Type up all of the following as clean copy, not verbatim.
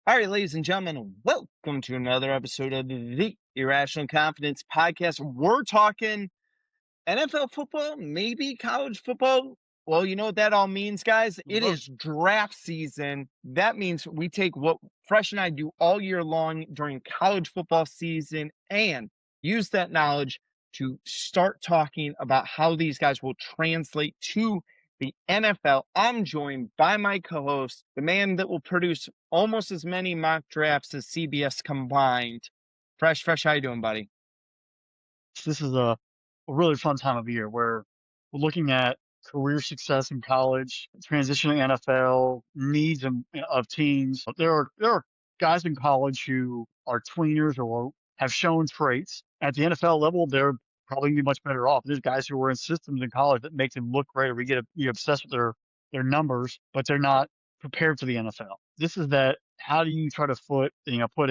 All right, ladies and gentlemen, welcome to another episode of the Irrational Confidence Podcast. We're talking NFL football, maybe college football. Well, you know what that all means, guys? It Well, is draft season. That means we take what Fresh and I do all year long during college football season and use that knowledge to start talking about how these guys will translate to the NFL. I'm joined by my co-host, the man that will produce almost as many mock drafts as CBS combined. Fresh, how you doing, buddy? this is a really fun time of year where we're looking at career success in college, transitioning NFL, needs of teams. There are guys in college who are tweeners or have shown traits. At the NFL level, they're probably gonna be much better off. There's guys who are in systems in college that make them look great, or you obsessed with their numbers, but they're not prepared for the NFL. This is that. How do you try to put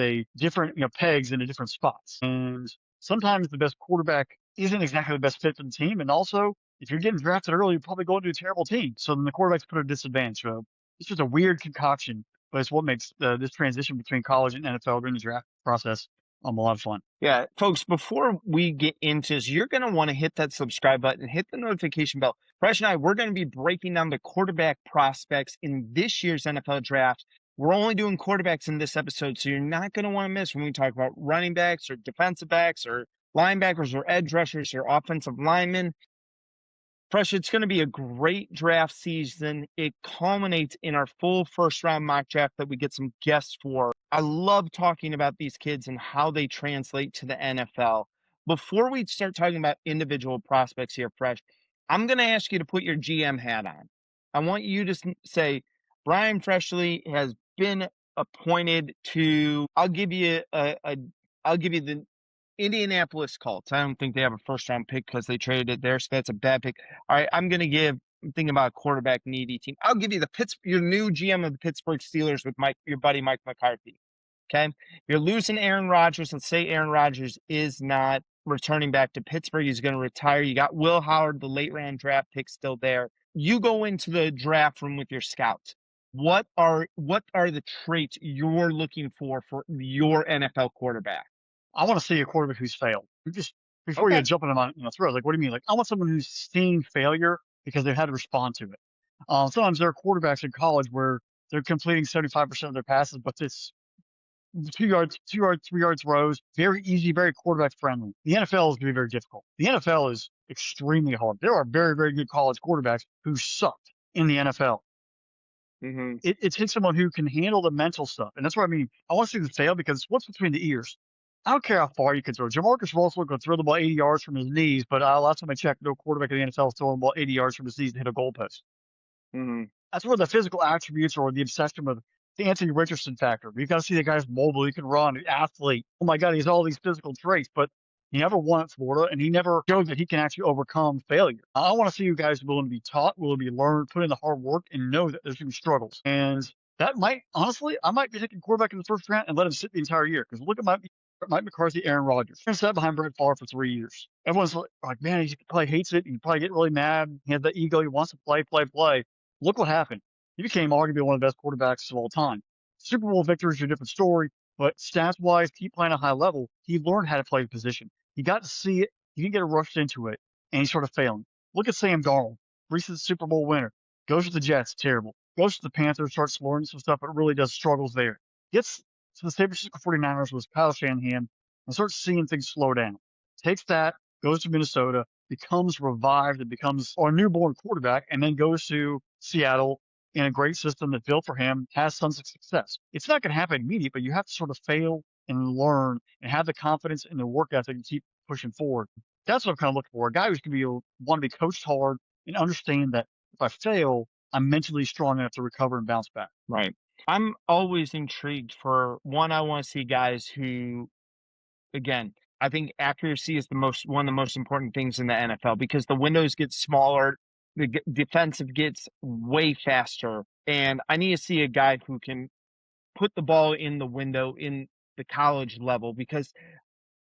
a different pegs into different spots? And sometimes the best quarterback isn't exactly the best fit for the team. And also, if you're getting drafted early, you're probably going to a terrible team. So then the quarterback's put at a disadvantage. So it's just a weird concoction, but it's what makes this transition between college and NFL during the draft process a lot of fun. Yeah, folks, before we get into this, you're going to want to hit that subscribe button, hit the notification bell. Fresh and I, we're going to be breaking down the quarterback prospects in this year's NFL draft. We're only doing quarterbacks in this episode, so you're not going to want to miss when we talk about running backs or defensive backs or linebackers or edge rushers or offensive linemen. Fresh, it's going to be a great draft season. It culminates in our full first round mock draft that we get some guests for. I love talking about these kids and how they translate to the NFL. Before we start talking about individual prospects here, Fresh, I'm going to ask you to put your GM hat on. I want you to say, Brian Freshley has been appointed to, I'll give you the Indianapolis Colts. I don't think they have a first round pick because they traded it there, so that's a bad pick. All right, I'm thinking about a quarterback needy team. I'll give you your new GM of the Pittsburgh Steelers with your buddy Mike McCarthy. Okay, you're losing Aaron Rodgers. Let's say Aaron Rodgers is not returning back to Pittsburgh. He's going to retire. You got Will Howard, the late round draft pick, still there. You go into the draft room with your scouts. What are the traits you're looking for your NFL quarterback? I want to see a quarterback who's failed. Before you jump into my throat, like, what do you mean? Like, I want someone who's seen failure because they've had to respond to it. Sometimes there are quarterbacks in college where they're completing 75% of their passes, but it's 2 yards, 3 yards throws, very easy, very quarterback friendly. The NFL is going to be very difficult. The NFL is extremely hard. There are very, very good college quarterbacks who sucked in the NFL. Mm-hmm. It takes someone who can handle the mental stuff. And that's what I mean. I want to see them fail because what's between the ears? I don't care how far you can throw. Jamarcus Russell can throw the ball 80 yards from his knees, but last time I checked, no quarterback in the NFL is throwing the ball 80 yards from his knees to hit a goalpost. Mm-hmm. That's where the physical attributes or the obsession with the Anthony Richardson factor. You've got to see the guy's mobile, he can run, an athlete. Oh my God, he has all these physical traits, but he never won at Florida, and he never showed that he can actually overcome failure. I want to see you guys willing to be taught, willing to be learned, put in the hard work, and know that there's going to be struggles. And that honestly, I might be taking quarterback in the first round and let him sit the entire year. Because look at Mike McCarthy, Aaron Rodgers. He sat behind Brett Favre for 3 years. Everyone's like, man, he probably hates it. He probably get really mad. He has the ego. He wants to play. Look what happened. He became arguably one of the best quarterbacks of all time. Super Bowl victories are a different story, but stats-wise, keep playing at a high level. He learned how to play the position. He got to see it. He didn't get rushed into it, and he started failing. Look at Sam Darnold, recent Super Bowl winner. Goes to the Jets, terrible. Goes to the Panthers, starts learning some stuff, but really does struggles there. Gets to the San Francisco 49ers with Kyle Shanahan and starts seeing things slow down. Takes that, goes to Minnesota, becomes revived and becomes a newborn quarterback, and then goes to Seattle in a great system that's built for him, has tons of success. It's not going to happen immediately, but you have to sort of fail and learn and have the confidence and the work ethic and keep pushing forward. That's what I'm kind of looking for. A guy who's going to want to be coached hard and understand that if I fail, I'm mentally strong enough to recover and bounce back. Right. I'm always intrigued I want to see guys who, again, I think accuracy is one of the most important things in the NFL because the windows get smaller, the defensive gets way faster, and I need to see a guy who can put the ball in the window in the college level because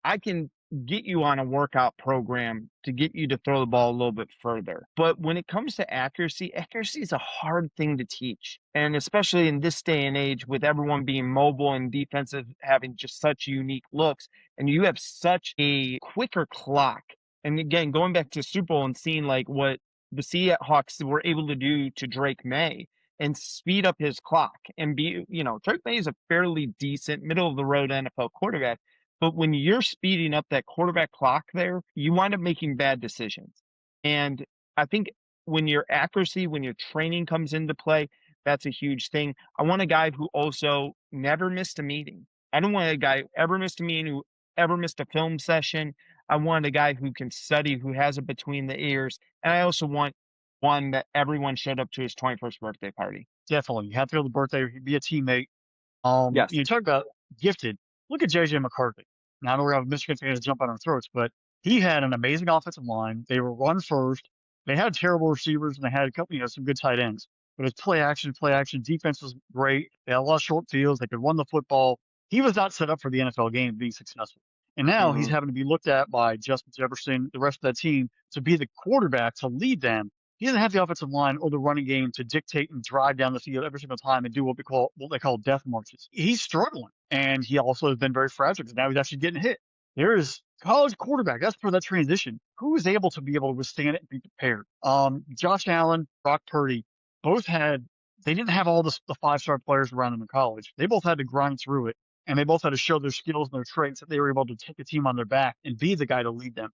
I can get you on a workout program to get you to throw the ball a little bit further. But when it comes to accuracy, accuracy is a hard thing to teach. And especially in this day and age with everyone being mobile and defensive having just such unique looks, and you have such a quicker clock. And again, going back to Super Bowl and seeing like what the Seahawks were able to do to Drake May and speed up his clock and be, Drake May is a fairly decent middle of the road NFL quarterback. But when you're speeding up that quarterback clock there, you wind up making bad decisions. And I think when your accuracy, when your training comes into play, that's a huge thing. I want a guy who also never missed a meeting. I don't want a guy who ever missed a meeting, who ever missed a film session. I want a guy who can study, who has it between the ears. And I also want one that everyone showed up to his 21st birthday party. Definitely. You have to go to the birthday, be a teammate. Yes. You talk about gifted. Look at JJ McCarthy. Now I know we're having Michigan fans jump on our throats, but he had an amazing offensive line. They were run first. They had terrible receivers and they had a couple, some good tight ends. But it's play action. Defense was great. They had a lot of short fields. They could run the football. He was not set up for the NFL game being successful. And now he's having to be looked at by Justin Jefferson, the rest of that team, to be the quarterback, to lead them. He doesn't have the offensive line or the running game to dictate and drive down the field every single time and do what they call death marches. He's struggling, and he also has been very fragile because now he's actually getting hit. There is college quarterback. That's for that transition. Who is able to be able to withstand it and be prepared? Josh Allen, Brock Purdy, they didn't have all the 5-star players around them in college. They both had to grind through it, and they both had to show their skills and their traits that they were able to take a team on their back and be the guy to lead them.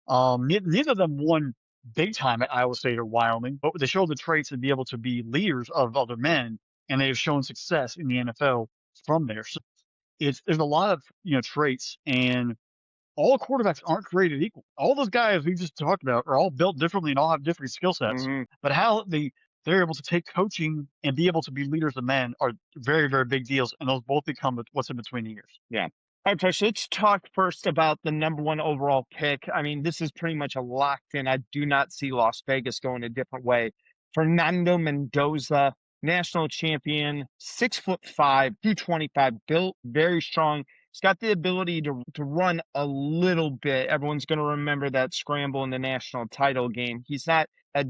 Neither of them won big time at Iowa State or Wyoming, but they showed the traits to be able to be leaders of other men, and they have shown success in the NFL from there. So there's a lot of traits, and all quarterbacks aren't created equal. All those guys we just talked about are all built differently and all have different skill sets. But how they're able to take coaching and be able to be leaders of men are very, very big deals, and those both become what's in between the years. Yeah. All right, Fresh, let's talk first about the number 1 overall pick. I mean, this is pretty much a locked in. I do not see Las Vegas going a different way. Fernando Mendoza, national champion, 6'5", 225, built very strong. He's got the ability to run a little bit. Everyone's going to remember that scramble in the national title game. He's not I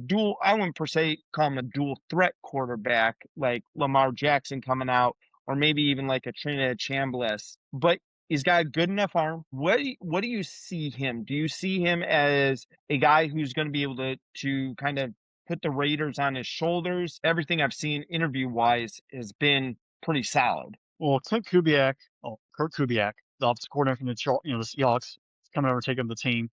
wouldn't per se call him a dual threat quarterback like Lamar Jackson coming out, or maybe even like a Trinidad Chambliss, but he's got a good enough arm. What do you see him? Do you see him as a guy who's going to be able to kind of put the Raiders on his shoulders? Everything I've seen interview-wise has been pretty solid. Well, Kurt Kubiak, the offensive coordinator from the Seahawks, is coming over taking the team.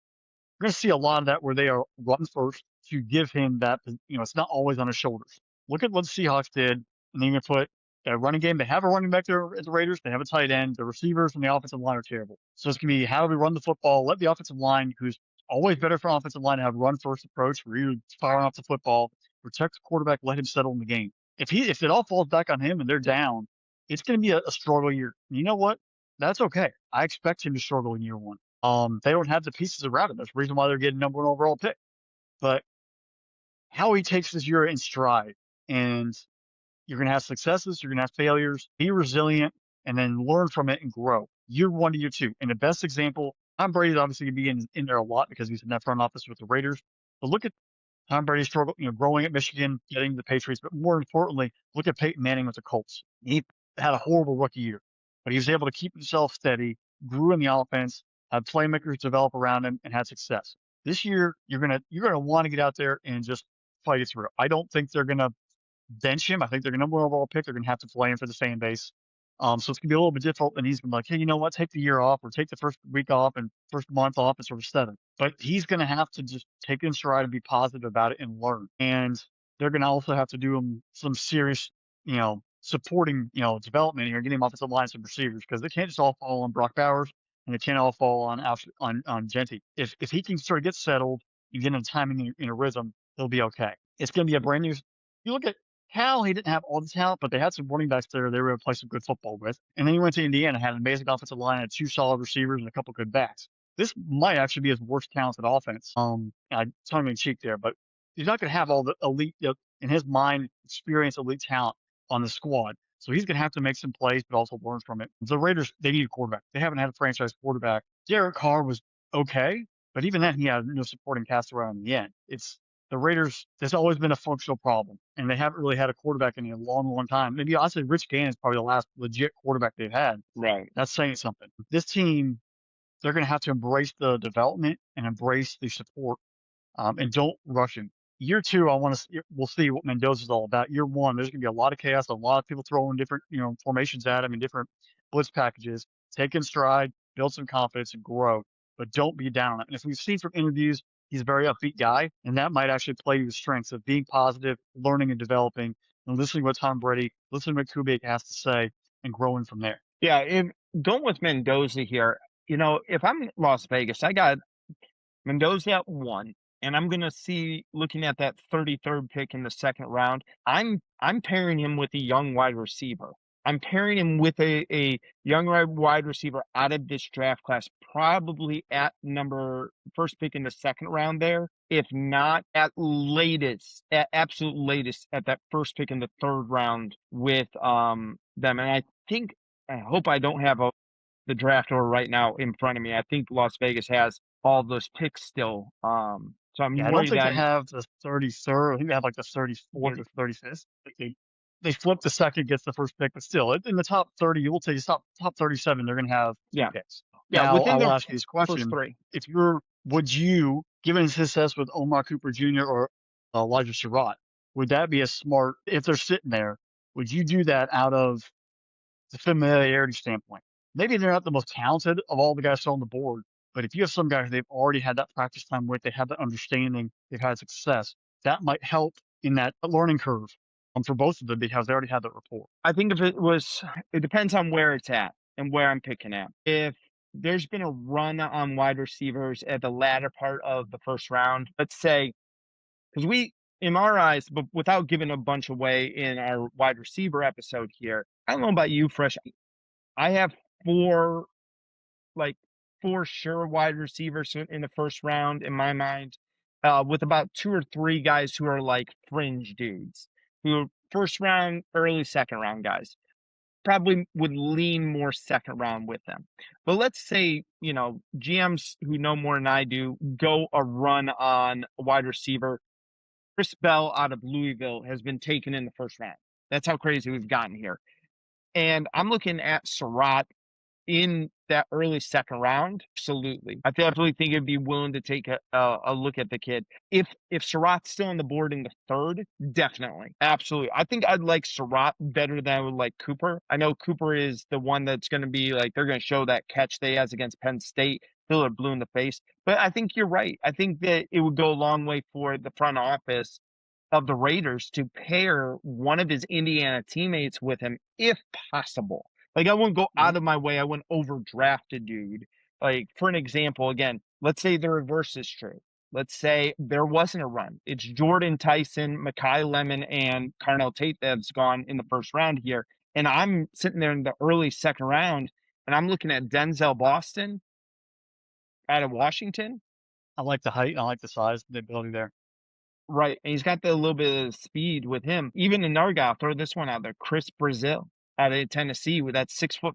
We're going to see a lot of that where they are run first to give him that, it's not always on his shoulders. Look at what the Seahawks did, and then you're going to put a running game. They have a running back there at the Raiders. They have a tight end. The receivers and the offensive line are terrible. So it's going to be how do we run the football, let the offensive line, who's always better for offensive line, to have a run-first approach where you're firing off the football, protect the quarterback, let him settle in the game. If it all falls back on him and they're down, it's going to be a struggle year. And you know what? That's okay. I expect him to struggle in year one. They don't have the pieces around him. That's the reason why they're getting number 1 overall pick. But how he takes this year in stride, and you're going to have successes, you're going to have failures, be resilient, and then learn from it and grow. Year 1 to year 2. And the best example, Tom Brady's obviously going to be in there a lot because he's in that front office with the Raiders. But look at Tom Brady's struggle, growing at Michigan, getting the Patriots. But more importantly, look at Peyton Manning with the Colts. He had a horrible rookie year, but he was able to keep himself steady, grew in the offense, had playmakers develop around him, and had success. This year, you're gonna want to get out there and just fight it through. I don't think they're gonna bench him. I think they're gonna number 1 overall pick. They're gonna have to play him for the fan base. So it's gonna be a little bit difficult. And he's gonna be like, hey, you know what? Take the year off, or take the first week off and first month off, and sort of 7. But he's gonna have to just take it in stride and be positive about it and learn. And they're gonna also have to do him some serious, supporting, development here, getting him offensive line, some receivers, because they can't just all fall on Brock Bowers. And it can't all fall on Genty. If he can sort of get settled and get in a timing in a rhythm, he'll be okay. It's going to be a brand new. You look at Cal, he didn't have all the talent, but they had some running backs there they were able to play some good football with. And then he went to Indiana, had an amazing offensive line, had 2 solid receivers and a couple good backs. This might actually be his worst talented offense. Tongue in cheek there, but he's not going to have all the elite, in his mind, experienced elite talent on the squad. So he's going to have to make some plays, but also learn from it. The Raiders, they need a quarterback. They haven't had a franchise quarterback. Derek Carr was okay, but even then, he had no supporting cast around in the end. It's the Raiders. There's always been a functional problem, and they haven't really had a quarterback in a long, long time. Maybe honestly, Rich Gannon is probably the last legit quarterback they've had. Right. That's saying something. This team, they're going to have to embrace the development and embrace the support, and don't rush him. Year two, we'll see what Mendoza's all about. Year one, there's going to be a lot of chaos, a lot of people throwing different, formations at him and different blitz packages. Take in stride, build some confidence, and grow. But don't be down on it. And if we've seen from interviews, he's a very upbeat guy, and that might actually play to his strengths of being positive, learning and developing, and listening to what Tom Brady, listening to what Kubik has to say, and growing from there. Yeah, going with Mendoza here, if I'm Las Vegas, I got Mendoza at 1, and I'm gonna see looking at that 33rd pick in the second round, I'm pairing him with a young wide receiver. I'm pairing him with a young wide receiver out of this draft class, probably at first pick in the second round there, if not at absolute latest at that first pick in the third round with them. And I hope I don't have the draft order right now in front of me. I think Las Vegas has all those picks still. So I'm Yeah, I don't worried think they that have the 33rd. I think they have like the 34th or 35th. They flip the second, gets the first pick, but still, in the top 30, you will take top 37. They're going to have yeah, picks. yeah, Now, within I will the ask you this first question: three. would you, given his success with Omar Cooper Jr. or Elijah Surratt, would that be a smart if they're sitting there? Would you do that out of the familiarity standpoint? Maybe they're not the most talented of all the guys still on the board, but if you have some guys they've already had that practice time with, they have that understanding, they've had success, that might help in that learning curve for both of them because they already had that rapport. I think it depends on where it's at and where I'm picking at. If there's been a run on wide receivers at the latter part of the first round, let's say, because in our eyes, but without giving a bunch away in our wide receiver episode here, I don't know about you, Fresh. I have four like for sure wide receivers in the first round in my mind, with about 2 or 3 guys who are like fringe dudes, who are first round, early second round guys. Probably would lean more second round with them. But let's say, GMs who know more than I do go a run on a wide receiver. Chris Bell out of Louisville has been taken in the first round. That's how crazy we've gotten here. And I'm looking at Surratt in that early second round. Absolutely. I definitely think I'd be willing to take a look at the kid. If Surratt's still on the board in the third, definitely. Absolutely. I think I'd like Surratt better than I would like Cooper. I know Cooper is the one that's going to be like, they're going to show that catch they has against Penn State. He'll have blue in the face. But I think you're right. I think that it would go a long way for the front office of the Raiders to pair one of his Indiana teammates with him if possible. Like, I wouldn't go out of my way. I wouldn't overdraft a dude. Like, for an example, again, let's say the reverse is true. Let's say there wasn't a run. It's Jordan Tyson, Mekhi Lemon, and Carnell Tate that's gone in the first round here. And I'm sitting there in the early second round, and I'm looking at Denzel Boston out of Washington. I like the height. I like the size, the ability there. Right. And he's got a little bit of speed with him. Even in our guy, I'll throw this one out there. Chris Brazil out of Tennessee with that 6'5",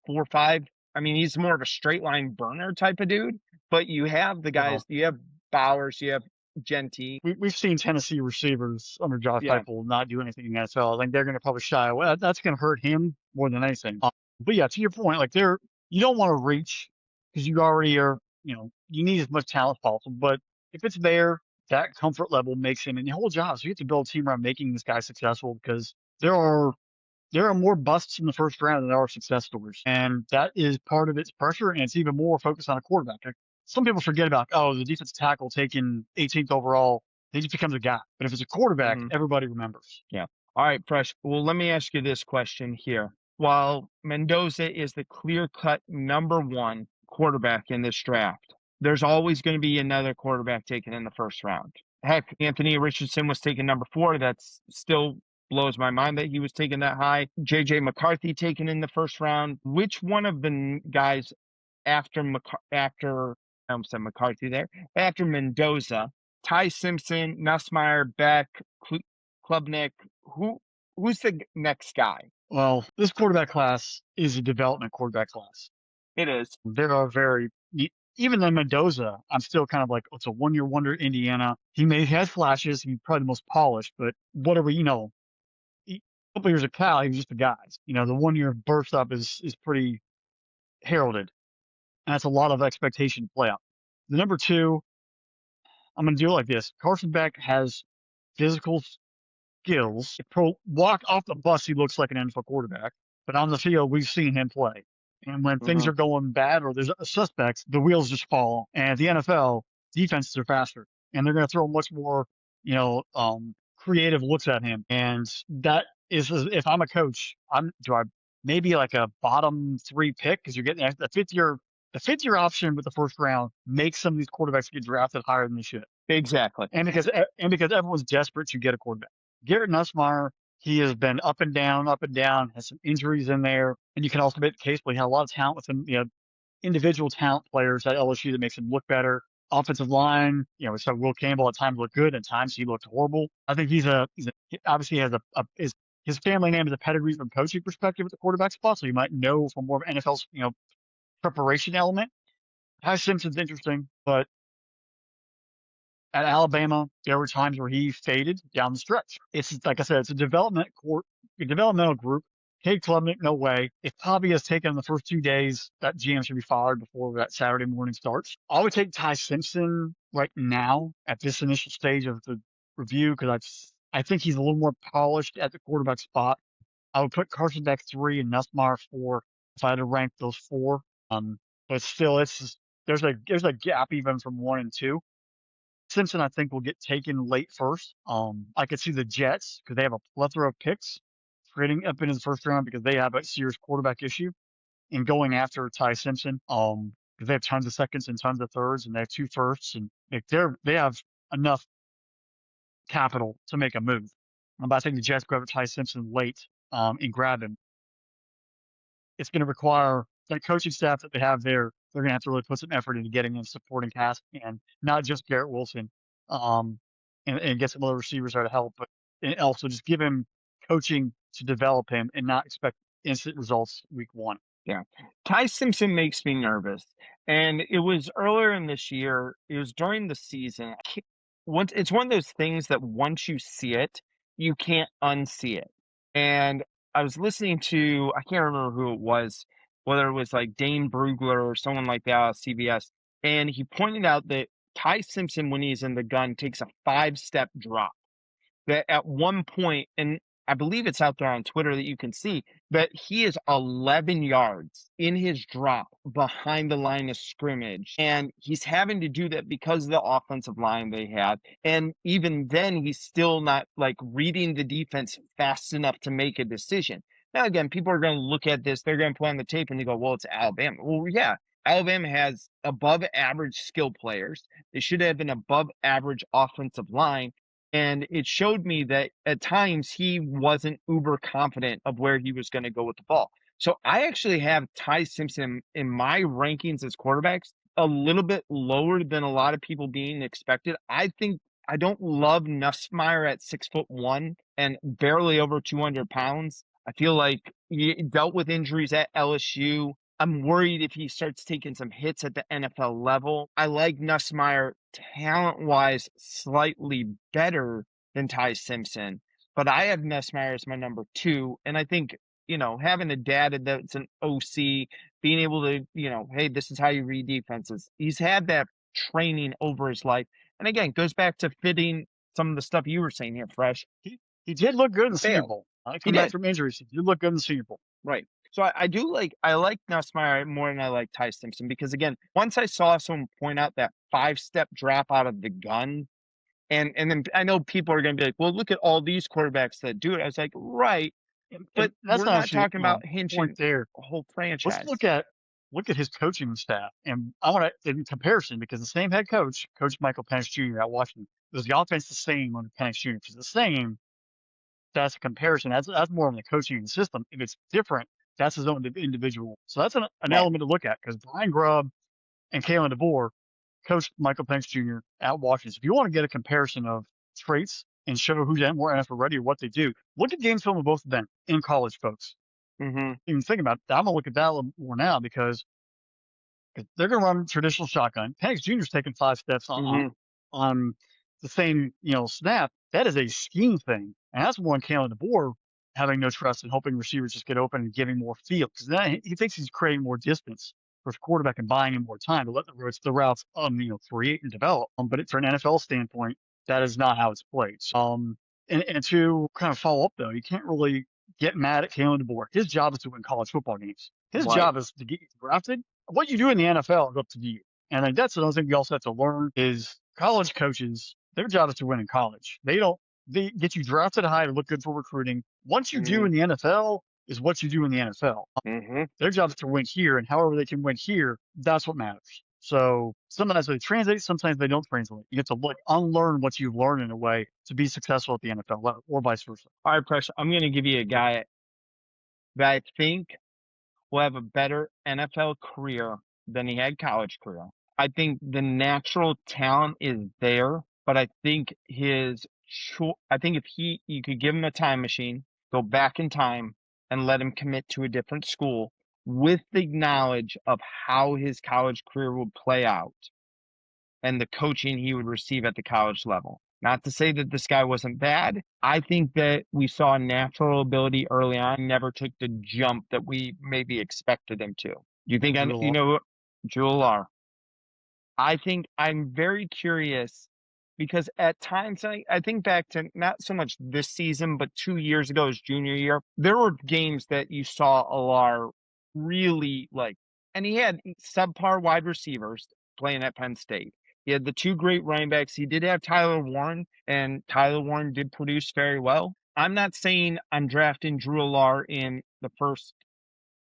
4'5". I mean, he's more of a straight line burner type of dude. But you have the guys, you have Bowers, you have Genty. We've seen Tennessee receivers under Josh Heupel not do anything in the NFL. I think they're going to probably shy away. That's going to hurt him more than anything. But yeah, to your point, like you don't want to reach because you already are, you need as much talent as possible. But if it's there, that comfort level makes him, and the whole job. So you have to build a team around making this guy successful because there are more busts in the first round than there are success stories. And that is part of its pressure, and it's even more focused on a quarterback. Like, some people forget about, the defensive tackle taken 18th overall, he just becomes a guy. But if it's a quarterback, everybody remembers. Yeah. All right, Fresh. Well, let me ask you this question here. While Mendoza is the clear-cut number 1 quarterback in this draft, there's always going to be another quarterback taken in the first round. Heck, Anthony Richardson was taken number 4. That's still blows my mind that he was taken that high. J.J. McCarthy taken in the first round. Which one of the guys after I almost said McCarthy there, after Mendoza, Ty Simpson, Nussmeier, Beck, Klubnik, who's the next guy? Well, this quarterback class is a development quarterback class. It is. There are even then Mendoza, I'm still kind of like, oh, it's a 1-year wonder at Indiana. He has flashes. He's probably the most polished, but whatever, a couple years of Cal, he was just a guy. The 1-year burst up is pretty heralded. And that's a lot of expectation to play out. The number two, I'm going to do it like this. Carson Beck has physical skills. Walk off the bus, he looks like an NFL quarterback. But on the field, we've seen him play. And when things Mhm. are going bad or there's suspects, the wheels just fall. And at the NFL, defenses are faster. And they're going to throw much more, creative looks at him. And that is, if I'm a coach, do I maybe like a bottom 3 pick because you're getting the fifth year option with the first round makes some of these quarterbacks get drafted higher than they should. Exactly. And because everyone's desperate to get a quarterback. Garrett Nussmeier, he has been up and down, has some injuries in there. And you can also make the case, but he had a lot of talent with him, individual talent players at LSU that makes him look better. Offensive line, we saw Will Campbell at times look good, at times he looked horrible. I think he obviously has his family name is a pedigree from coaching perspective at the quarterback spot, so you might know from more of NFL's, preparation element. Ty Simpson's interesting, but at Alabama, there were times where he faded down the stretch. It's like I said, it's a developmental group. Cade Klubnik, no way. If Pavi has taken the first 2 days, that GM should be fired before that Saturday morning starts. I would take Ty Simpson right now at this initial stage of the review because I think he's a little more polished at the quarterback spot. I would put Carson Beck 3 and Nussmeier 4 if I had to rank those 4. But still, there's a gap even from 1 and 2. Simpson, I think, will get taken late first. I could see the Jets because they have a plethora of picks trading up into the first round because they have a serious quarterback issue and going after Ty Simpson. Because they have tons of seconds and tons of thirds and they have 2 firsts and they have enough capital to make a move. But I think the Jets grab Ty Simpson late and grab him. It's going to require that coaching staff that they have there. They're going to have to really put some effort into getting in supporting cast and not just Garrett Wilson, and get some other receivers there to help, but and also just give him coaching to develop him and not expect instant results week 1. Yeah. Ty Simpson makes me nervous. And it was earlier in this year, it was during the season. It's one of those things that once you see it, you can't unsee it. And I was listening to, I can't remember who it was, whether it was like Dane Brugler or someone like that on CBS. And he pointed out that Ty Simpson, when he's in the gun, takes a 5-step drop. That at one point, and I believe it's out there on Twitter that you can see, that he is 11 yards in his drop behind the line of scrimmage. And he's having to do that because of the offensive line they had. And even then, he's still not like reading the defense fast enough to make a decision. Now, again, people are going to look at this, they're going to play on the tape and they go, well, it's Alabama. Well, yeah, Alabama has above average skill players. They should have an above average offensive line. And it showed me that at times he wasn't uber confident of where he was going to go with the ball. So I actually have Ty Simpson in my rankings as quarterbacks a little bit lower than a lot of people being expected. I think I don't love Nussmeier at 6'1" and barely over 200 pounds. I feel like he dealt with injuries at LSU. I'm worried if he starts taking some hits at the NFL level. I like Nussmeier talent-wise slightly better than Ty Simpson, but I have Nussmeier as my number 2. And I think, having a dad that's an OC, being able to, hey, this is how you read defenses. He's had that training over his life. And again, goes back to fitting some of the stuff you were saying here, Fresh. He did look good in the Senior Failed. Bowl. He Come back did. from injuries. He did look good in the Senior Bowl. Right. So I like Nussmeier more than I like Ty Simpson because again, once I saw someone point out that 5-step drop out of the gun, and then I know people are going to be like, well, look at all these quarterbacks that do it. I was like, right, but And that's we're not not actually talking about the hinging point there. a whole Let's franchise. look at his coaching staff, and I want to in comparison because the same head coach, Coach Michael Penix Jr. at Washington, was the offense the same under Penix Jr. If it's the same, that's a comparison. That's more of the coaching system. If it's different, that's his own individual. So that's an Right. element to look at because Brian Grubb and Kalen DeBoer coached Michael Penix Jr. at Washington. So if you want to get a comparison of traits and show who's more NFL ready or what they do, look at game film of both of them in college, folks. Mm-hmm. Even think about that. I'm gonna look at that a little more now because They're going to run traditional shotgun. Penix Jr.'s taking 5 steps on the same, snap. That is a scheme thing. And that's one Kalen DeBoer having no trust and hoping receivers just get open and giving more field. Because then he thinks he's creating more distance for his quarterback and buying him more time to let the routes, create and develop. But from an NFL standpoint, that is not how it's played. And to kind of follow up, though, you can't really get mad at Kalen DeBoer. His job is to win college football games. His job is to get you drafted. What you do in the NFL is up to you. And I think that's another thing we also have to learn is college coaches, their job is to win in college. They get you drafted high to look good for recruiting. Once you do in the NFL is what you do in the NFL. Their job is to win here, and however they can win here, that's what matters. So sometimes they translate, sometimes they don't translate. You have to unlearn what you've learned in a way to be successful at the NFL level, or vice versa. All right, Press, I'm going to give you a guy that I think will have a better NFL career than he had college career. I think the natural talent is there, but I think if you could give him a time machine, go back in time and let him commit to a different school with the knowledge of how his college career would play out and the coaching he would receive at the college level. Not to say that this guy wasn't bad. I think that we saw a natural ability early on, never took the jump that we maybe expected him to. You think Drew Allar? I think I'm very curious because at times I think back to not so much this season, but 2 years ago, his junior year, there were games that you saw Allar really and he had subpar wide receivers playing at Penn State. He had the 2 great running backs. He did have Tyler Warren, and Tyler Warren did produce very well. I'm not saying I'm drafting Drew Allar in the first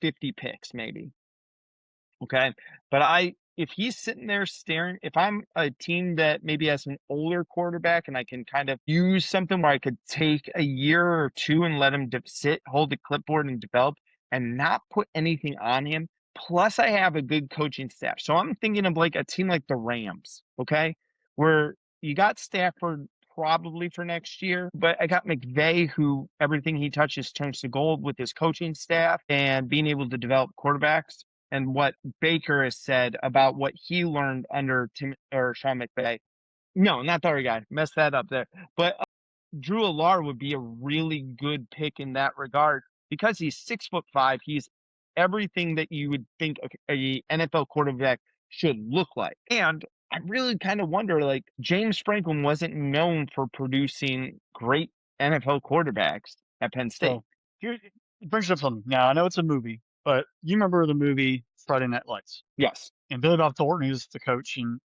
50 picks, maybe. Okay. But if he's sitting there staring, if I'm a team that maybe has an older quarterback and I can kind of use something where I could take a year or 2 and let him sit, hold the clipboard and develop and not put anything on him. Plus I have a good coaching staff. So I'm thinking of a team like the Rams, okay, where you got Stafford probably for next year, but I got McVay, who everything he touches turns to gold with his coaching staff and being able to develop quarterbacks. And what Baker has said about what he learned under Sean McVay. No, not the other guy. Messed that up there. But Drew Allar would be a really good pick in that regard because he's 6'5". He's everything that you would think a NFL quarterback should look like. And I really kind of wonder, James Franklin wasn't known for producing great NFL quarterbacks at Penn State. So here, it brings up something. Now, I know it's a movie, but you remember the movie Friday Night Lights? Yes. And Billy Bob Thornton, who's the coach, and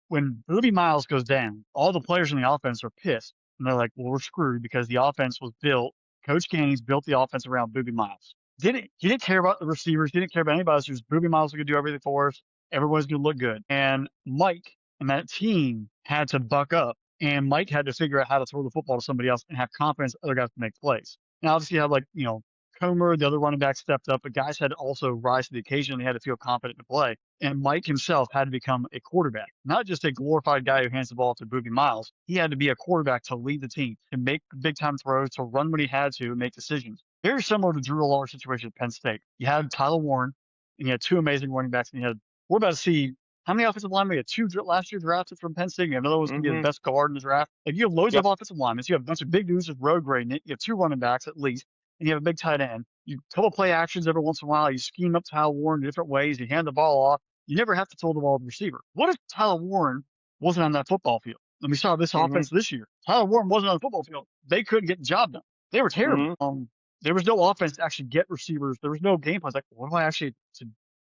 when Boobie Miles goes down, all the players in the offense are pissed, and they're like, "Well, we're screwed because the offense was built. Coach Gaines built the offense around Boobie Miles. He didn't care about the receivers. He didn't care about anybody else. Just Boobie Miles was going to do everything for us. Everyone's going to look good." And Mike and that team had to buck up, and Mike had to figure out how to throw the football to somebody else and have confidence other guys to make plays. Now, obviously, you had Comer, the other running back, stepped up, but guys had to also rise to the occasion. They had to feel confident to play. And Mike himself had to become a quarterback, not just a glorified guy who hands the ball to Boobie Miles. He had to be a quarterback to lead the team, to make big-time throws, to run when he had to, and make decisions. Very similar to Drew Allar's situation at Penn State. You had Tyler Warren, and you had 2 amazing running backs, and we're about to see how many offensive linemen. We had 2 last year drafted from Penn State. You have another one's going to be the best guard in the draft. You have loads of offensive linemen. You have a bunch of big dudes with road grading it. You have 2 running backs at least. And you have a big tight end. You couple play actions every once in a while. You scheme up Tyler Warren in different ways. You hand the ball off. You never have to throw the ball to the receiver. What if Tyler Warren wasn't on that football field? And we saw this offense this year. Tyler Warren wasn't on the football field. They couldn't get the job done. They were terrible. There was no offense to actually get receivers. There was no game plan. Like, what am I actually to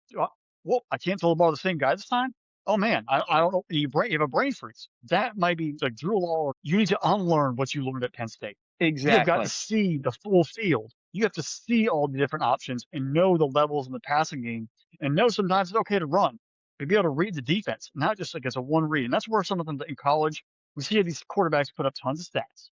do? Well, I can't throw the ball to the same guy this time. Oh man, I don't know. You have a brain freeze. That might be like Drew Allar. You need to unlearn what you learned at Penn State. Exactly. You've got to see the full field. You have to see all the different options and know the levels in the passing game and know sometimes it's okay to run, but be able to read the defense, not just as a one read. And that's where some of them in college, we see these quarterbacks put up tons of stats.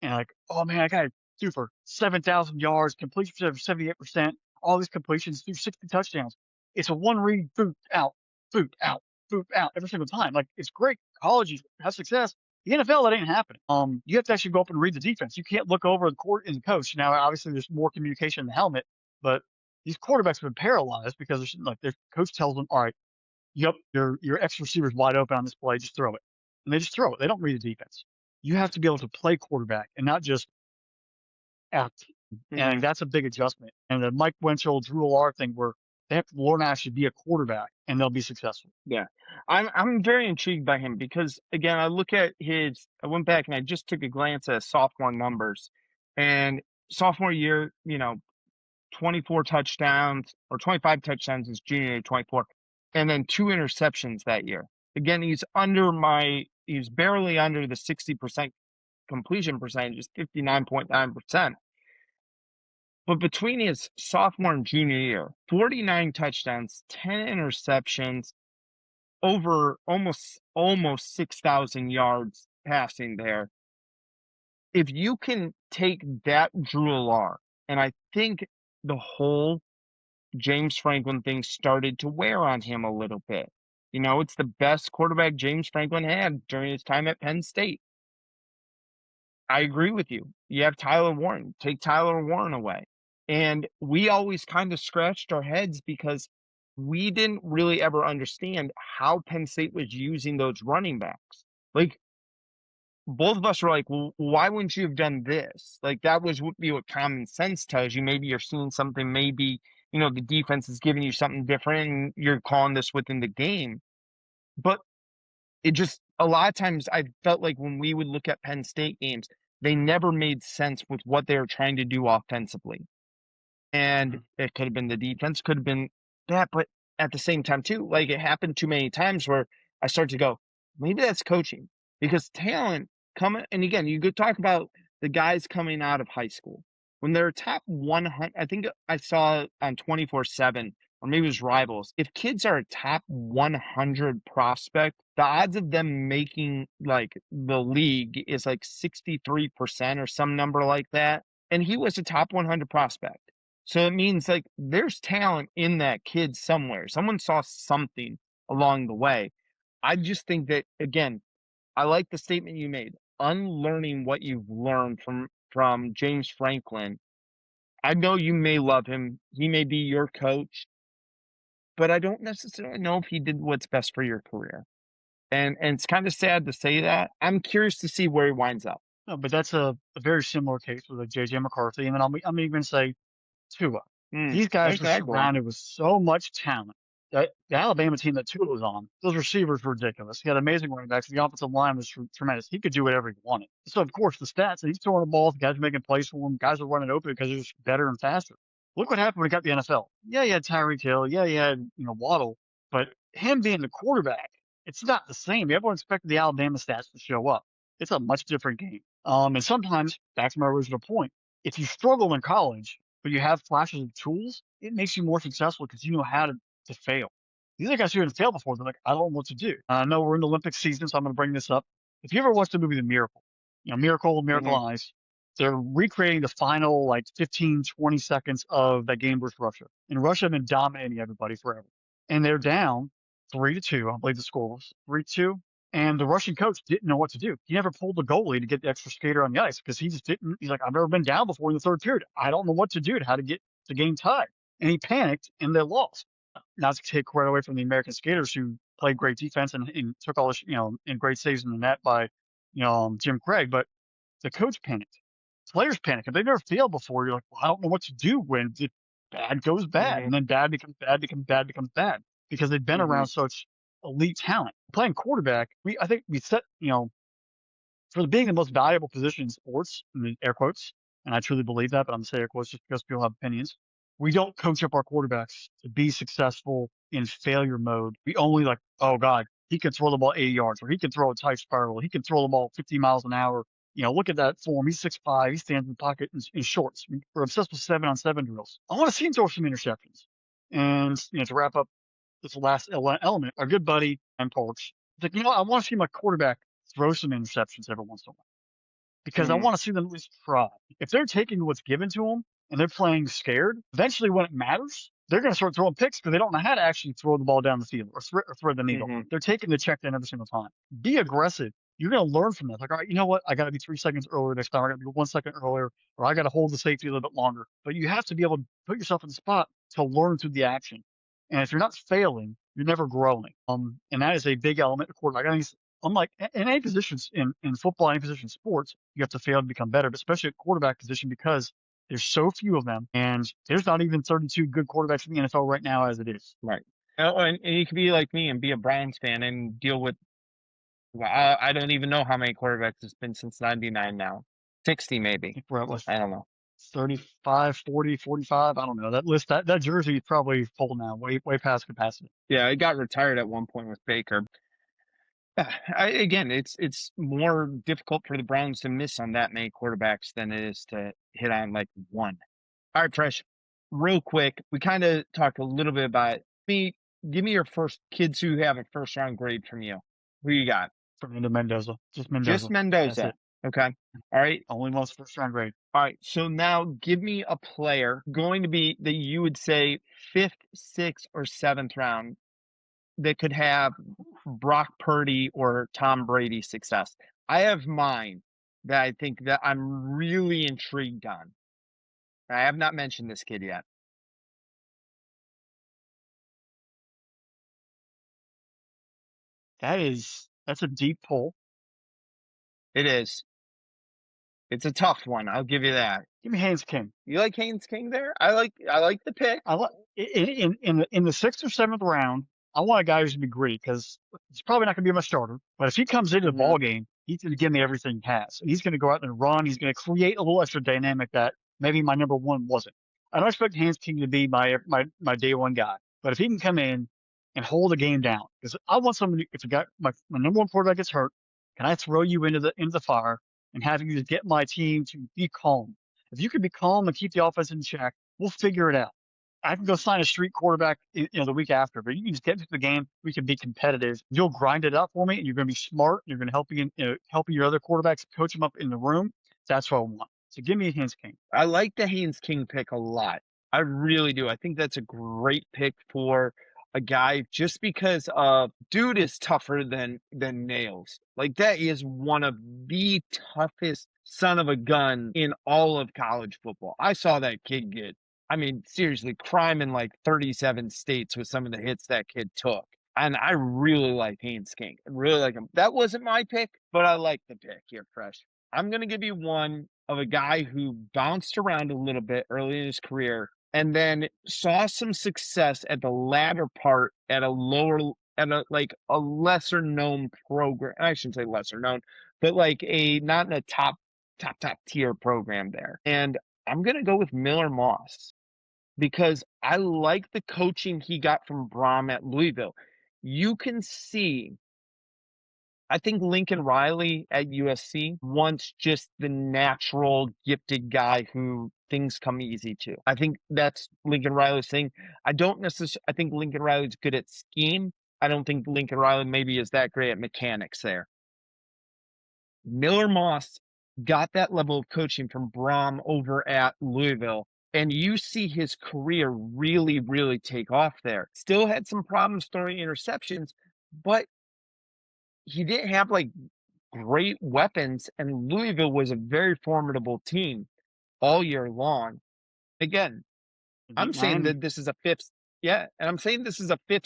And oh man, I got to do for 7,000 yards, completion percentage of 78%, all these completions, through 60 touchdowns. It's a one read, boot out, boot out, boot out every single time. It's great. College, you have success. The NFL, that ain't happening. You have to actually go up and read the defense. You can't look over the court and the coach. Now, obviously, there's more communication in the helmet, but these quarterbacks have been paralyzed because like their coach tells them, all right, yep, your X receiver's wide open on this play, just throw it. And they just throw it. They don't read the defense. You have to be able to play quarterback and not just act. Hmm. And that's a big adjustment. And the Mike Winchell, Drew Allar thing where they have to learn to actually be a quarterback and they'll be successful. Yeah. I'm very intrigued by him because again, I went back and I just took a glance at his sophomore numbers, and sophomore year, 24 touchdowns or 25 touchdowns his junior year, 24, and then 2 interceptions that year. Again, he's barely under the 60% completion percentage, is 59.9%. But between his sophomore and junior year, 49 touchdowns, 10 interceptions, over almost 6,000 yards passing there. If you can take that Drew Allar, and I think the whole James Franklin thing started to wear on him a little bit. It's the best quarterback James Franklin had during his time at Penn State. I agree with you. You have Tyler Warren. Take Tyler Warren away. And we always kind of scratched our heads because we didn't really ever understand how Penn State was using those running backs. Like, both of us were like, well, why wouldn't you have done this? Like, that would be what common sense tells you. Maybe you're seeing something, maybe, the defense is giving you something different and you're calling this within the game. But it just, a lot of times I felt like when we would look at Penn State games, they never made sense with what they were trying to do offensively. And it could have been the defense, could have been that, but at the same time too, like it happened too many times where I start to go, maybe that's coaching, because talent coming, and again, you could talk about the guys coming out of high school when they're top 100. I think I saw on 24/7, or maybe it was Rivals. If kids are a top 100 prospect, the odds of them making like the league is like 63% or some number like that. And he was a top 100 prospect. So it means like there's talent in that kid somewhere. Someone saw something along the way. I just think that again, I like the statement you made. Unlearning what you've learned from James Franklin. I know you may love him. He may be your coach, but I don't necessarily know if he did what's best for your career. And it's kind of sad to say that. I'm curious to see where he winds up. No, but that's a very similar case with like J.J. McCarthy. And then I'm even say Tua. These guys There's were that goal. surrounded with so much talent. That the Alabama team that Tua was on, those receivers were ridiculous. He had amazing running backs. The offensive line was tremendous. He could do whatever he wanted. So of course the stats, he's throwing the ball, the guys are making plays for him, guys are running open because he was better and faster. Look what happened when he got the NFL. Yeah, he had Tyreek Hill. Yeah, he had Waddle, but him being the quarterback, it's not the same. Everyone expected the Alabama stats to show up. It's a much different game. And sometimes, back to my original point, if you struggle in college, but you have flashes of tools, it makes you more successful because you know how to fail. These are guys who didn't fail before. They're like, I don't know what to do. I know we're in the Olympic season, so I'm going to bring this up. If you ever watched the movie The Miracle, Miracle Hmm. on Ice, they're recreating the final like 15, 20 seconds of that game versus Russia. And Russia had been dominating everybody forever. And they're down 3-2. I believe the score was 3-2. And the Russian coach didn't know what to do. He never pulled the goalie to get the extra skater on the ice because he just didn't. He's like, I've never been down before in the third period. I don't know what to do to how to get the game tied. And he panicked and they lost. Not to take credit away from the American skaters who played great defense and took all this, and great saves in the net by, Jim Craig, but the coach panicked. Players panic. If they've never failed before, you're like, well, I don't know what to do when the bad goes bad. Hmm. And then bad becomes bad, becomes bad, becomes bad because they've been Hmm. around such elite talent. Playing quarterback, I think we set, for being the most valuable position in sports, in the air quotes, and I truly believe that, but I'm going to say air quotes just because people have opinions. We don't coach up our quarterbacks to be successful in failure mode. We only like, oh God, he can throw the ball 80 yards, or he can throw a tight spiral, he can throw the ball 50 miles an hour. Look at that form. He's 6'5". He stands in the pocket in shorts. We're obsessed with 7-on-7 drills. I want to see him throw some interceptions. And to wrap up this last element, our good buddy and Parks, like, I want to see my quarterback throw some interceptions every once in a while because I Hmm. want to see them at least try. If they're taking what's given to them and they're playing scared, eventually when it matters, they're going to start throwing picks because they don't know how to actually throw the ball down the field or thread the needle. Hmm. They're taking the check down every single time. Be aggressive. You're going to learn from that. Like, all right, you know what? I got to be 3 seconds earlier next time. I got to be 1 second earlier, or I got to hold the safety a little bit longer. But you have to be able to put yourself in the spot to learn through the action. And if you're not failing, you're never growing. And that is a big element of quarterback. I think unlike in any positions in football, any position in sports, you have to fail to become better, but especially at quarterback position because there's so few of them, and there's not even 32 good quarterbacks in the NFL right now as it is. Right. Oh, and you could be like me and be a Browns fan and deal with, well, I don't even know how many quarterbacks it's been since 99 now. 60 I maybe. think we're at I don't know. 35, 40, 45. I don't know. That list, that jersey is probably full now, way past capacity. Yeah, it got retired at one point with Baker. Again, it's more difficult for the Browns to miss on that many quarterbacks than it is to hit on like one. All right, Fresh, real quick, we kind of talked a little bit about me. Give me your first kids who have a first round grade from you. Who you got? Fernando Mendoza. Just Mendoza. Just Mendoza. That's it. Okay. All right. Only most first round grade. All right. So now give me a player going to be that you would say fifth, sixth, or seventh round that could have Brock Purdy or Tom Brady success. I have mine that I think that I'm really intrigued on. I have not mentioned this kid yet. That's a deep pull. It is. It's a tough one. I'll give you that. Give me Haynes King. You like Haynes King there? I like the pick. I like in the sixth or seventh round. I want a guy who's gonna be greedy because he's probably not gonna be my starter. But if he comes into the ball game, he's gonna give me everything he has. And he's gonna go out there and run. He's gonna create a little extra dynamic that maybe my number one wasn't. I don't expect Haynes King to be my day one guy, but if he can come in and hold the game down, because I want somebody. If a guy, my number one quarterback gets hurt, can I throw you into the fire and have you get my team to be calm? If you can be calm and keep the offense in check, we'll figure it out. I can go sign a street quarterback, the week after, but you can just get into the game. We can be competitive. You'll grind it up for me, and you're going to be smart. You're going to help your other quarterbacks, coach them up in the room. That's what I want. So give me a Haynes King. I like the Haynes King pick a lot. I really do. I think that's a great pick for a guy just because dude is tougher than nails. Like that is one of the toughest son of a gun in all of college football. I saw that kid get, I mean, seriously, crime in like 37 states with some of the hits that kid took. And I really like Haynes King. I really like him. That wasn't my pick, but I like the pick here, Fresh. I'm going to give you one of a guy who bounced around a little bit early in his career and then saw some success at the latter part at a lesser known program. I shouldn't say lesser known, but like not in a top tier program there. And I'm going to go with Miller Moss because I like the coaching he got from Brom at Louisville. You can see, I think Lincoln Riley at USC wants just the natural gifted guy who things come easy to. I think that's Lincoln Riley's thing. I think Lincoln Riley's good at scheme. I don't think Lincoln Riley maybe is that great at mechanics there. Miller Moss got that level of coaching from Brom over at Louisville, and you see his career really, really take off there. Still had some problems throwing interceptions, but he didn't have like great weapons, and Louisville was a very formidable team all year long. Again, I'm saying that this is a fifth,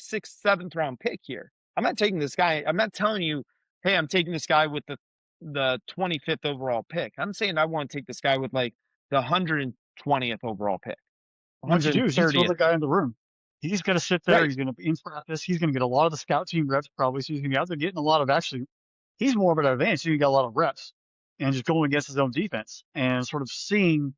sixth, seventh round pick here. I'm not taking this guy. I'm not telling you, hey, I'm taking this guy with the 25th overall pick. I'm saying I want to take this guy with like the 120th overall pick. What you do is you throw the guy in the room. He's going to sit there. Right. He's going to be in practice. He's going to get a lot of the scout team reps probably. So he's going to be out there getting a lot of he's more of an advantage. So you got a lot of reps and just going against his own defense and sort of seeing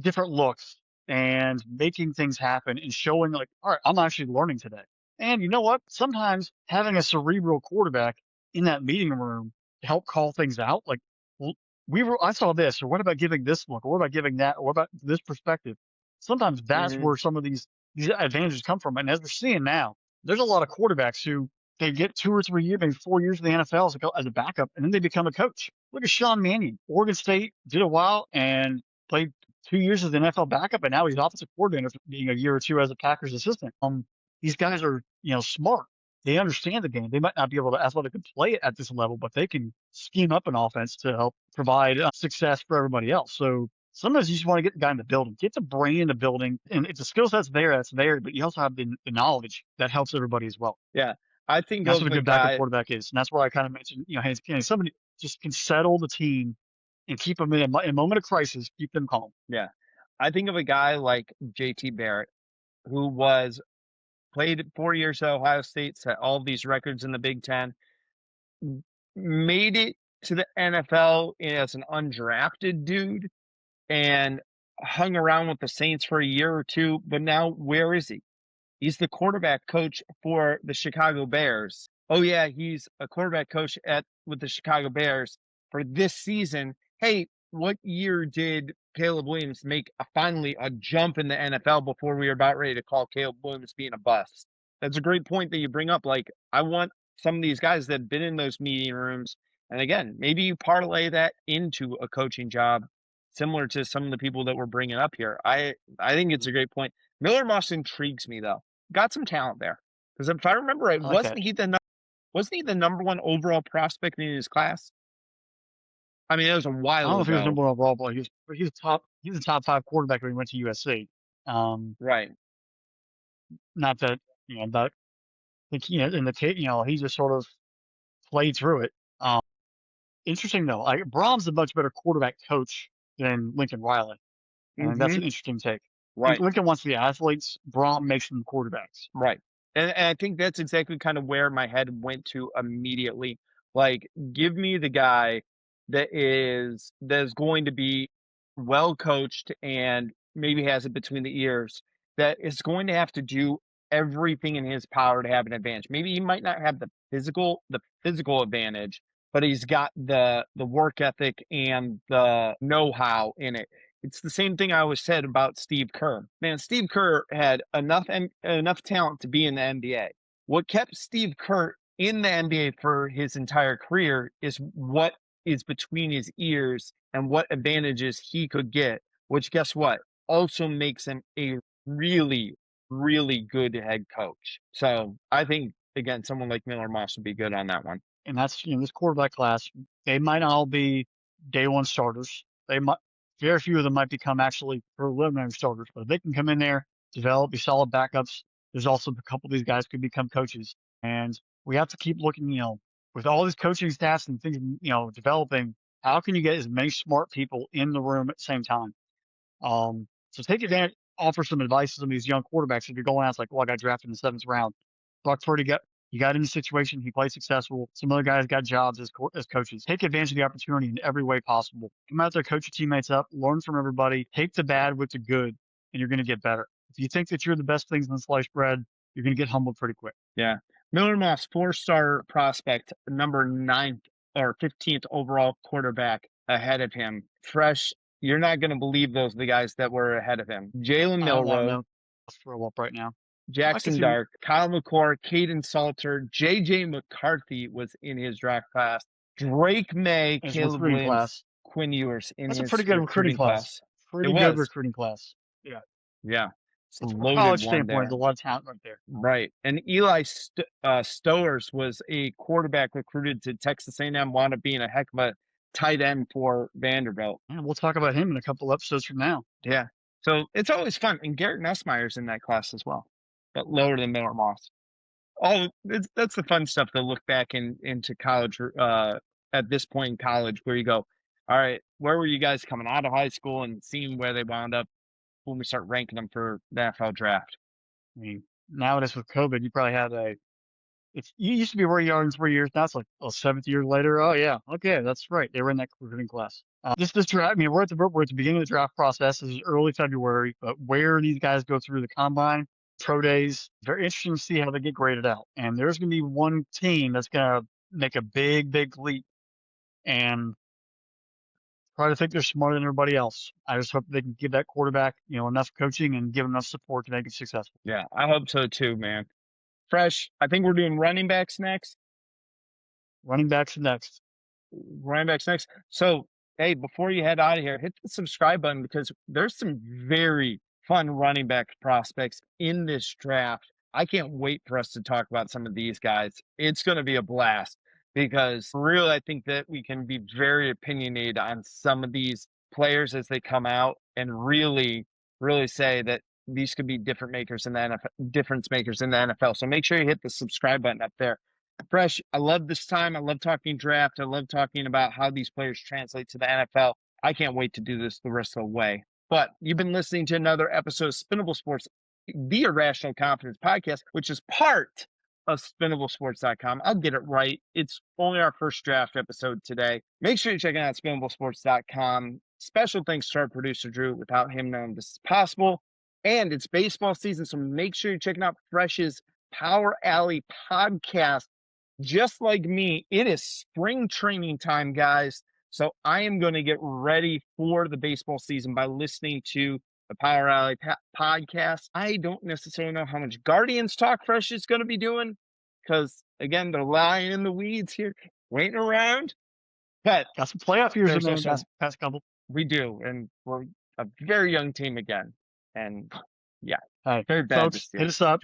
different looks and making things happen and showing like, all right, I'm actually learning today. And you know what? Sometimes having a cerebral quarterback in that meeting room to help call things out, like, well, I saw this, or what about giving this look, or what about giving that, or what about this perspective? Sometimes that's where some of these advantages come from. And as we're seeing now, there's a lot of quarterbacks who they get 2 or 3 years, maybe 4 years in the NFL as a backup, and then they become a coach. Look at Sean Mannion. Oregon State did a while and played 2 years as an NFL backup, and now he's offensive coordinator for being a year or two as a Packers assistant. These guys are, smart. They understand the game. They might not be able to athletically play it at this level, but they can scheme up an offense to help provide success for everybody else. So sometimes you just want to get the guy in the building, get the brain in the building, and if the skill set's there, that's there, but you also have the knowledge that helps everybody as well. Yeah. I think And that's what of a a good backup guy, quarterback is. And that's why I kind of mentioned, hey, somebody just can settle the team and keep them in a moment of crisis, keep them calm. yeah. I think of a guy like JT Barrett, who was played 4 years at Ohio State, set all these records in the Big Ten, made it to the NFL as an undrafted dude, and hung around with the Saints for a year or two. But now, where is he? He's the quarterback coach for the Chicago Bears. Oh yeah, he's a quarterback coach with the Chicago Bears for this season. Hey, what year did Caleb Williams make finally a jump in the NFL before we were about ready to call Caleb Williams being a bust? That's a great point that you bring up. Like, I want some of these guys that have been in those meeting rooms, and again, maybe you parlay that into a coaching job, similar to some of the people that we're bringing up here. I think it's a great point. Miller Moss intrigues me though. Got some talent there, because if I remember right, I like that. wasn't he the number one overall prospect in his class? I mean, it was a I don't while know if he was ago. number one overall, but he's a top 5 quarterback when he went to USC. Right. Not that, that I think, in the kid, he just sort of played through it. Interesting though. Brom's a much better quarterback coach than Lincoln Riley, and that's Mm-hmm. an interesting take. Right. Lincoln wants the athletes. Brom makes them quarterbacks. Right. And I think that's exactly kind of where my head went to immediately. Like, give me the guy that is going to be well coached and maybe has it between the ears, that is going to have to do everything in his power to have an advantage. Maybe he might not have the physical advantage, but he's got the work ethic and the know-how in it. It's the same thing I always said about Steve Kerr. Man, Steve Kerr had enough talent to be in the NBA. What kept Steve Kerr in the NBA for his entire career is what is between his ears and what advantages he could get, which, guess what, also makes him a really, really good head coach. So I think, again, someone like Miller Moss would be good on that one. And that's, this quarterback class, they might not all be day one starters. They might, very few of them might become actually preliminary starters, but if they can come in there, develop, be solid backups. There's also a couple of these guys could become coaches. And we have to keep looking, with all these coaching staffs and things, developing, how can you get as many smart people in the room at the same time? So take advantage, offer some advice to some of these young quarterbacks. If you're going out, it's like, well, I got drafted in the 7th round. Brock Purdy got in the situation. He played successful. Some other guys got jobs as coaches. Take advantage of the opportunity in every way possible. Come out there, coach your teammates up, learn from everybody, take the bad with the good, and you're going to get better. If you think that you're the best things in sliced bread, you're going to get humbled pretty quick. Yeah. Miller Moss, 4-star prospect, number 9th or 15th overall quarterback ahead of him. Fresh, you're not going to believe those are the guys that were ahead of him. Jalen I don't want to Milroe, know. Let's throw up right now. Jackson Dark, Kyle McCord, Caden Salter, J.J. McCarthy was in his draft class. Drake May, His Caleb recruiting Williams, class. Quinn Ewers in That's a his pretty good recruiting class. Pretty It good was. recruiting class. Yeah. Yeah. It's From a loaded college one standpoint, there. there's a lot of talent right there. Right. And Eli Stowers was a quarterback recruited to Texas A&M, wound up being a heck of a tight end for Vanderbilt. And we'll talk about him in a couple episodes from now. Yeah. So it's always fun. And Garrett Nussmeier's in that class as well, but lower than Miller Moss. That's the fun stuff to look back into college at this point in college, where you go, all right, where were you guys coming out of high school, and seeing where they wound up when we start ranking them for the NFL draft. I mean, nowadays with COVID, you probably had you used to be where you are in 3 years. Now it's like, 7th year later. Oh yeah. Okay. That's right. They were in that recruiting class. This draft, I mean, we're at the beginning of the draft process. This is early February, but where these guys go through the combine, pro days, very interesting to see how they get graded out. And there's going to be one team that's going to make a big, big leap and try to think they're smarter than everybody else. I just hope they can give that quarterback, enough coaching and give enough support to make it successful. Yeah, I hope so too, man. Fresh, I think we're doing running backs next. Running backs next. Running backs next. So, hey, before you head out of here, hit the subscribe button, because there's some very fun running back prospects in this draft. I can't wait for us to talk about some of these guys. It's going to be a blast, because really, I think that we can be very opinionated on some of these players as they come out and really, really say that these could be difference makers in the NFL. So make sure you hit the subscribe button up there. Fresh, I love this time. I love talking draft. I love talking about how these players translate to the NFL. I can't wait to do this the rest of the way. But you've been listening to another episode of Spinnable Sports, the Irrational Confidence Podcast, which is part of SpinnableSports.com. I'll get it right. It's only our first draft episode today. Make sure you check out SpinnableSports.com. Special thanks to our producer, Drew. Without him, none of this is possible. And it's baseball season, so make sure you're checking out Fresh's Power Alley podcast. Just like me, it is spring training time, guys. So I am going to get ready for the baseball season by listening to the Power Alley podcast. I don't necessarily know how much Guardians talk Fresh is going to be doing because, again, they're lying in the weeds here, waiting around. But got some playoff years in there, past couple. We do, and we're a very young team again. And, yeah, all right, very bad folks, this year. hit us up.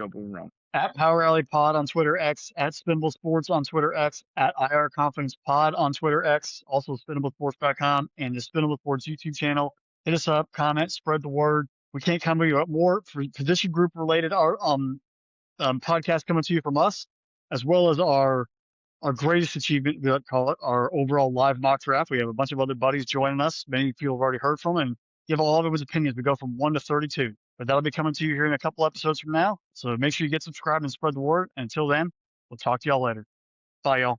At Power Alley Pod on Twitter X, at Spinnable Sports on Twitter X, at IR Confidence Pod on Twitter X, also SpinnableSports.com and the Spinnable Sports YouTube channel. Hit us up, comment, spread the word. We can't come to you up more for position group related podcast coming to you from us, as well as our greatest achievement, we like to call it, our overall live mock draft. We have a bunch of other buddies joining us. Many people have already heard from, and give all of everyone's opinions. We go from 1 to 32. But that'll be coming to you here in a couple episodes from now. So make sure you get subscribed and spread the word. And until then, we'll talk to y'all later. Bye, y'all.